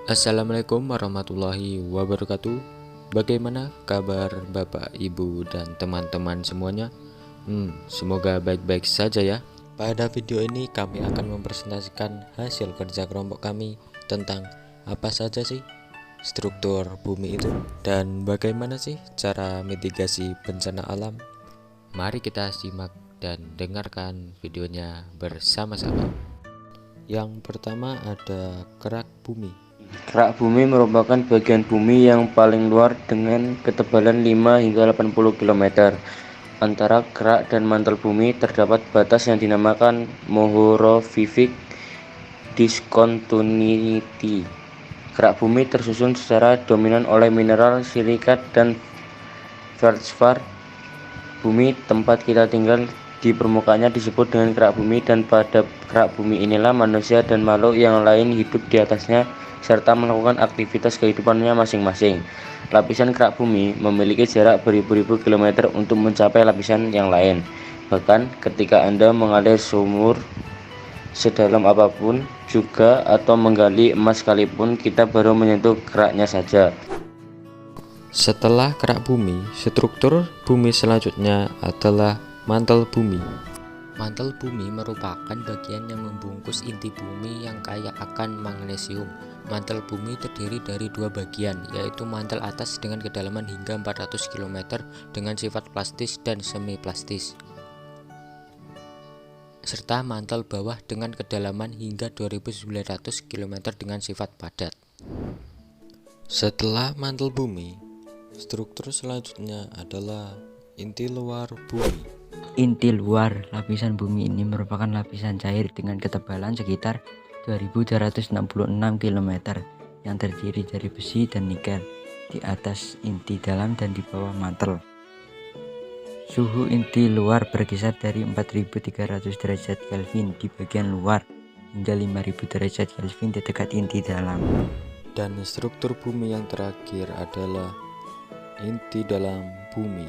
Assalamualaikum warahmatullahi wabarakatuh. Bagaimana kabar Bapak, Ibu, dan teman-teman semuanya? Semoga baik-baik saja ya. Pada video ini kami akan mempresentasikan hasil kerja kelompok kami tentang apa saja sih struktur bumi itu dan bagaimana sih cara mitigasi bencana alam. Mari kita simak dan dengarkan videonya bersama-sama. Yang pertama ada kerak bumi. Kerak bumi merupakan bagian bumi yang paling luar dengan ketebalan 5 hingga 80 km. Antara kerak dan mantel bumi terdapat batas yang dinamakan Mohorovičić discontinuity. Kerak bumi tersusun secara dominan oleh mineral silikat dan feldspar. Bumi tempat kita tinggal di permukaannya disebut dengan kerak bumi, dan pada kerak bumi inilah manusia dan makhluk yang lain hidup di atasnya serta melakukan aktivitas kehidupannya masing-masing. Lapisan kerak bumi memiliki jarak beribu-ribu kilometer untuk mencapai lapisan yang lain. Bahkan ketika Anda mengalir sumur sedalam apapun juga atau menggali emas sekalipun, kita baru menyentuh keraknya saja. Setelah kerak bumi, struktur bumi selanjutnya adalah mantel bumi. Mantel bumi merupakan bagian yang membungkus inti bumi yang kaya akan magnesium. Mantel bumi terdiri dari dua bagian, yaitu mantel atas dengan kedalaman hingga 400 km dengan sifat plastis dan semi-plastis, serta mantel bawah dengan kedalaman hingga 2900 km dengan sifat padat. Setelah mantel bumi, struktur selanjutnya adalah inti luar bumi. Inti luar lapisan bumi ini merupakan lapisan cair dengan ketebalan sekitar 2266 km yang terdiri dari besi dan nikel di atas inti dalam dan di bawah mantel. Suhu inti luar berkisar dari 4300 derajat Kelvin di bagian luar hingga 5000 derajat Kelvin di dekat inti dalam. Dan struktur bumi yang terakhir adalah inti dalam bumi.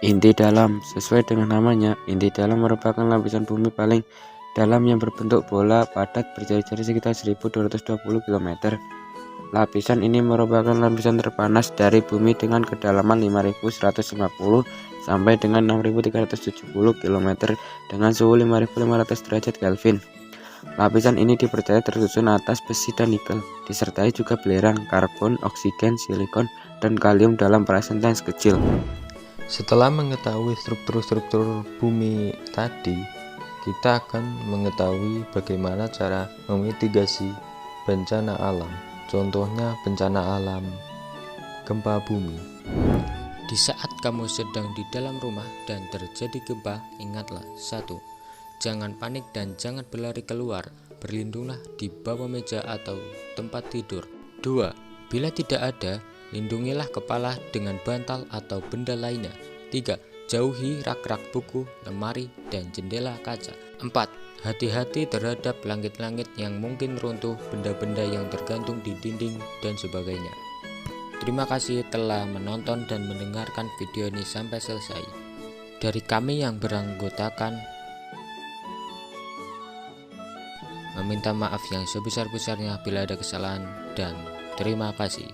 Inti dalam, sesuai dengan namanya, inti dalam merupakan lapisan bumi paling dalam yang berbentuk bola padat berjari-jari sekitar 1220 km. Lapisan ini merupakan lapisan terpanas dari bumi dengan kedalaman 5150 sampai dengan 6370 km dengan suhu 5500 derajat Kelvin. Lapisan ini dipercaya tersusun atas besi dan nikel, disertai juga belerang, karbon, oksigen, silikon, dan kalium dalam persentase kecil. Setelah mengetahui struktur-struktur bumi tadi, kita akan mengetahui bagaimana cara memitigasi bencana alam. Contohnya bencana alam gempa bumi. Di saat kamu sedang di dalam rumah dan terjadi gempa, ingatlah: 1. Jangan panik dan jangan berlari keluar. Berlindunglah di bawah meja atau tempat tidur. 2. Bila tidak ada, lindungilah kepala dengan bantal atau benda lainnya. 3. Jauhi rak-rak buku, lemari, dan jendela kaca. 4. Hati-hati terhadap langit-langit yang mungkin runtuh, benda-benda yang tergantung di dinding, dan sebagainya. Terima kasih telah menonton dan mendengarkan video ini sampai selesai. Dari kami yang beranggotakan meminta maaf yang sebesar-besarnya bila ada kesalahan, dan terima kasih.